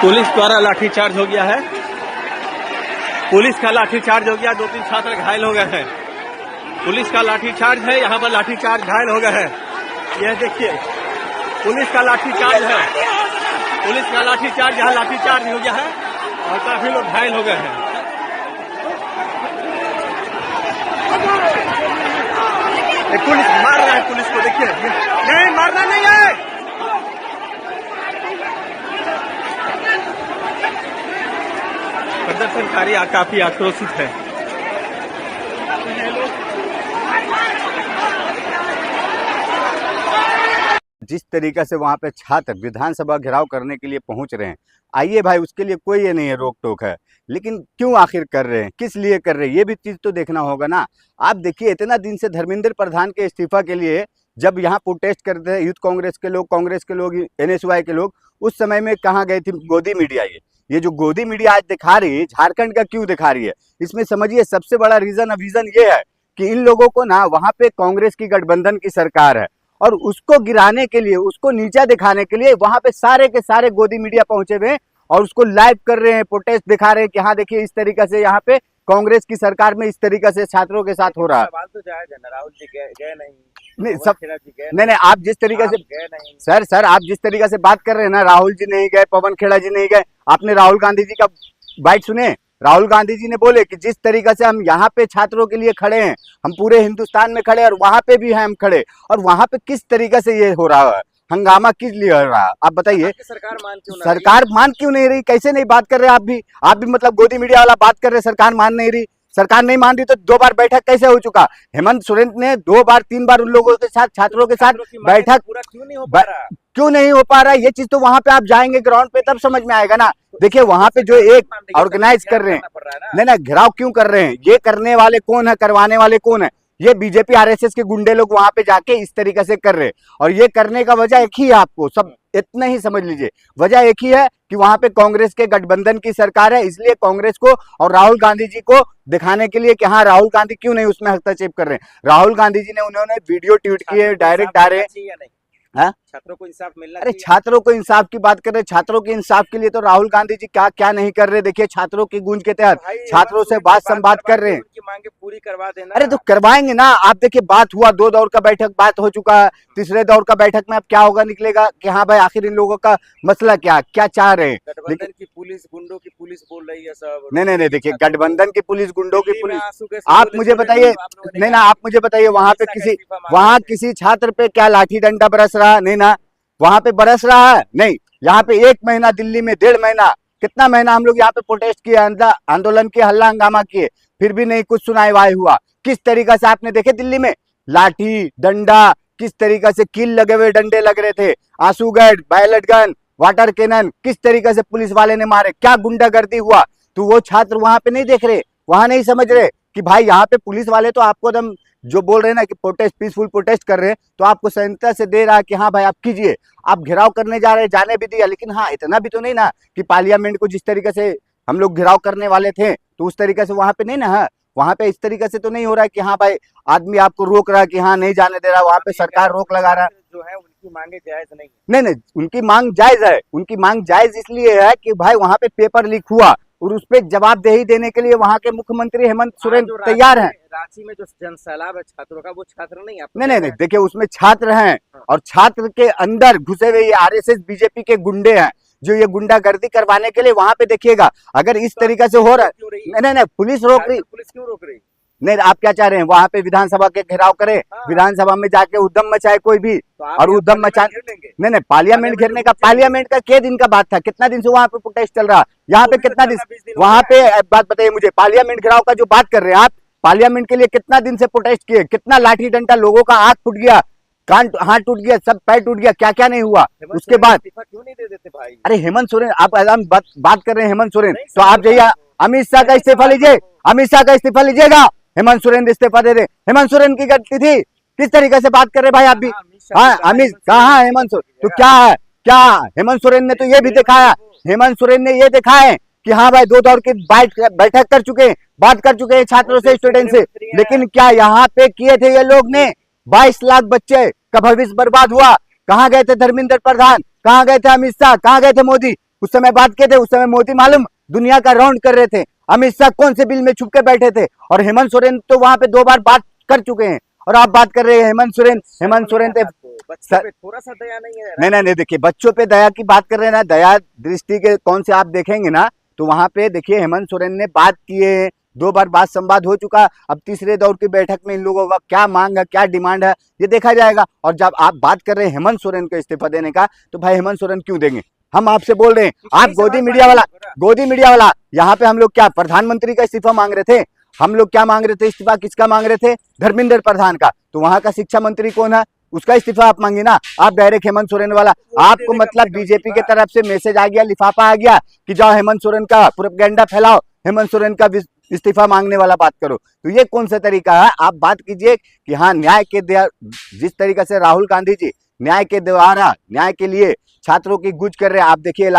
Police द्वारा लाठीचार्ज हो गया है। पुलिस का लाठीचार्ज हो गया, 2-3 छात्र घायल हो गए हैं। पुलिस का लाठीचार्ज है, यहाँ पर लाठीचार्ज घायल हो गए हैं। यह देखिए पुलिस का लाठीचार्ज है, पुलिस का लाठीचार्ज यहाँ लाठीचार्ज हो गया है और काफी लोग घायल हो गए हैं। पुलिस मार रहा है, पुलिस को देखिए, नहीं मारना नहीं है। प्रदर्शनकारी काफी आक्रोशित है। जिस तरीके से वहां पे छात्र विधानसभा घेराव करने के लिए पहुंच रहे हैं, आइए भाई, उसके लिए कोई ये नहीं है, रोक टोक है, लेकिन क्यों आखिर कर रहे हैं, किस लिए कर रहे हैं, ये भी चीज तो देखना होगा ना। आप देखिए, इतना दिन से धर्मेंद्र प्रधान के इस्तीफा के लिए जब यहाँ प्रोटेस्ट करते हैं यूथ कांग्रेस के लोग, NSY के लोग, उस समय में कहाँ गए थे गोदी मीडिया। ये जो गोदी मीडिया आज दिखा रही है, झारखंड का क्यों दिखा रही है, इसमें समझिए सबसे बड़ा रीजन ये है कि इन लोगों को ना वहाँ पे कांग्रेस की गठबंधन की सरकार है और उसको गिराने के लिए, उसको नीचा दिखाने के लिए वहां पे सारे के सारे गोदी मीडिया पहुंचे हुए हैं और उसको लाइव कर रहे हैं, प्रोटेस्ट दिखा रहे हैं कि हाँ देखिए इस तरीके से यहाँ पे कांग्रेस की सरकार में इस तरीके से छात्रों के साथ हो रहा है। सवाल तो जायज है ना, राहुल जी गए नहीं सब नहीं, आप जिस तरीके से सर आप जिस तरीके से बात कर रहे हैं ना, राहुल जी नहीं गए, पवन खेड़ा जी नहीं गए। आपने राहुल गांधी जी का बाइट सुने? राहुल गांधी जी ने बोले कि जिस तरीके से हम यहाँ पे छात्रों के लिए खड़े हैं, हम पूरे हिंदुस्तान में खड़े और वहां पे भी हैं हम खड़े, और वहां पे किस तरीके से ये हो रहा है, हंगामा किस लिए हो रहा है, आप बताइए। सरकार मान क्यों नहीं रही? कैसे नहीं बात कर रहे आप भी मतलब गोदी मीडिया वाला बात कर रहे, सरकार मान नहीं रही। सरकार नहीं मान रही तो 2 बार बैठक कैसे हो चुका? हेमंत सोरेन ने 2 बार 3 बार उन लोगों के साथ, छात्रों के साथ बैठक क्यों नहीं हो पा रहा है? ये चीज तो वहां पे आप जाएंगे ग्राउंड पे तब समझ में आएगा ना। देखिए वहां पे जो एक ऑर्गेनाइज कर रहे हैं, नहीं घेराव क्यों कर रहे हैं, ये करने वाले कौन है, करवाने वाले कौन है? ये बीजेपी RSS के गुंडे लोग वहां पे जाके इस तरीके से कर रहे हैं। और ये करने का वजह एक ही है, आपको सब इतना ही समझ लीजिए, वजह एक ही है कि वहां पे कांग्रेस के गठबंधन की सरकार है, इसलिए कांग्रेस को और राहुल गांधी जी को दिखाने के लिए कि हाँ राहुल गांधी क्यों नहीं उसमें हस्तक्षेप कर रहे हैं। राहुल गांधी जी ने उन्होंने वीडियो ट्वीट किए, डायरेक्ट डाले। छात्रों को इंसाफ मिलना, अरे छात्रों को इंसाफ की बात कर रहे, छात्रों के इंसाफ के लिए तो राहुल गांधी जी क्या क्या नहीं कर रहे। देखिए छात्रों की गूंज के तहत छात्रों से बात संवाद कर रहे हैं, उनकी मांगे पूरी करवा देना। अरे तो करवाएंगे ना। आप देखिए बात हुआ, 2 दौर का बैठक बात हो चुका है, तीसरे दौर का बैठक में अब क्या होगा, निकलेगा कि हाँ भाई आखिर इन लोगों का मसला क्या चाह रहे हैं। गठबंधन की पुलिस, गुंडों की पुलिस बोल रही है सब। नहीं, देखिए गठबंधन की पुलिस, गुंडों की पुलिस, आप मुझे बताइए, नहीं ना आप मुझे बताइए वहां किसी छात्र पे क्या लाठी डंडा बरस रहा? नहीं ना, वहां पे बरस रहा है नहीं। यहाँ पे 1 महीना, दिल्ली में 1.5 महीना, कितना महीना हम लोग यहाँ पे प्रोटेस्ट किए, आंदोलन किए, हल्ला हंगामा किए, फिर भी नहीं कुछ सुनाई हुआ। किस तरीके से आपने देखे दिल्ली में लाठी डंडा, किस तरीके से कील लगे हुए डंडे लग रहे थे, आंसू gas, pellet gun, water cannon, किस तरीके से पुलिस वाले ने मारे, क्या गुंडागर्दी हुआ। तो वो छात्र वहां पे नहीं देख रहे, वहां नहीं समझ रहे कि भाई यहाँ पे पुलिस वाले तो आपको एकदम जो बोल रहे हैं ना कि प्रोटेस्ट, पीसफुल प्रोटेस्ट कर रहे हैं, तो आपको संहिता से दे रहा है कि हाँ भाई आप कीजिए। आप घेराव करने जा रहे हैं, जाने भी दिया, लेकिन हाँ इतना भी तो नहीं ना कि पार्लियामेंट को जिस तरीके से हम लोग घेराव करने वाले थे तो उस तरीके से वहां पे नहीं ना है। वहां पे इस तरीके से तो नहीं हो रहा है कि हाँ भाई आदमी आपको रोक रहा है कि हाँ नहीं जाने दे रहा, वहां पे सरकार रोक लगा रहा है। जो है उनकी मांगे जायज नहीं, नहीं, उनकी मांग जायज है। उनकी मांग जायज इसलिए है कि भाई वहां पे पेपर लीक हुआ और उस पर जवाबदेही देने के लिए वहां के मुख्यमंत्री हेमंत सोरेन तैयार हैं। रांची में जो जनसैलाब है छात्रों का, वो छात्र नहीं है। नहीं, देखिए उसमें छात्र हैं और छात्र के अंदर घुसे हुए ये RSS बीजेपी के गुंडे हैं जो ये गुंडागर्दी करवाने के लिए वहां पे देखिएगा अगर इस तरीके से हो रहा है। नहीं, पुलिस रोक रही। पुलिस क्यों रोक रही? नहीं, आप क्या चाह रहे हैं, वहां पे विधानसभा के घेराव करे, विधानसभा में जाके उद्यम मचाए कोई भी, और उद्यम मचा नहीं, पार्लियामेंट घेरने का, पार्लियामेंट का क्या दिन का बात था, कितना दिन से वहां पे प्रोटेस्ट चल रहा, यहाँ पे कितना दिन, वहां पे बात बताइए मुझे, पार्लियामेंट घेराव का जो बात कर रहे हैं आप, पार्लियामेंट के लिए कितना दिन से प्रोटेस्ट किए, कितना लाठी डंडा, लोगों का आंख फूट गया, कान हाथ टूट गया, सब पैर टूट गया, क्या क्या नहीं हुआ। उसके बाद क्यों नहीं दे देते भाई? अरे हेमंत सोरेन, आप बात कर रहे हैं हेमंत सोरेन, तो आप जाइए अमित शाह का इस्तीफा लीजिए, अमित शाह का इस्तीफा लीजिएगा। हेमंत सोरेन इस्तीफा दे रहे, हेमंत सोरेन की गलती थी, किस तरीके से बात कर रहे भाई आप भी। हाँ अमित कहा हेमंत सोरेन, तो क्या है, क्या हेमंत सोरेन ने तो ये भी दिखाया, हेमंत सोरेन ने ये दिखाया है कि हाँ भाई 2 दौर की बैठक कर चुके हैं, बात कर चुके हैं छात्रों से, स्टूडेंट से, लेकिन क्या यहाँ पे किए थे ये लोग ने? 22 लाख बच्चे का भविष्य बर्बाद हुआ। कहाँ गए थे धर्मेंद्र प्रधान, कहाँ गए थे अमित शाह, कहाँ गए थे मोदी? उस समय बात किए थे, उस समय मोदी मालूम दुनिया का राउंड कर रहे थे, अमित शाह कौन से बिल में छुप के बैठे थे, और हेमंत सोरेन तो वहां पे 2 बार बात कर चुके हैं, और आप बात कर रहे हैं हेमंत सोरेन थे। बच्चों पे थोड़ा सा दया नहीं है? नहीं, देखिए बच्चों पे दया की बात कर रहे हैं ना, दया दृष्टि के कौन से आप देखेंगे ना, तो वहां पे देखिए हेमंत सोरेन ने बात किए, 2 बार बात संवाद हो चुका। अब तीसरे दौर की बैठक में इन लोगों का क्या मांग है, क्या डिमांड है, ये देखा जाएगा। और जब आप बात कर रहे हैं हेमंत सोरेन को इस्तीफा देने का, तो भाई हेमंत सोरेन क्यों देंगे? हम आपसे बोल रहे हैं, आप गोदी मीडिया वाला, यहाँ पे हम लोग क्या प्रधानमंत्री का इस्तीफा मांग रहे थे? हम लोग क्या मांग रहे थे इस्तीफा? किसका मांग रहे थे? धर्मेंद्र प्रधान का। तो वहां का शिक्षा मंत्री कौन है? उसका इस्तीफा आप मांगे ना, आप डायरेक्ट हेमंत सोरेन वाला। आपको मतलब बीजेपी के तरफ से मैसेज आ गया, लिफाफा आ गया कि जाओ हेमंत सोरेन का प्रोपेगेंडा फैलाओ, हेमंत सोरेन का इस्तीफा मांगने वाला बात करो। तो ये कौन सा तरीका है? आप बात कीजिए कि हाँ न्याय के जिस तरीके से राहुल गांधी जी न्याय के द्वारा न्याय के लिए छात्रों की गूंज कर रहे हैं। आप देखिए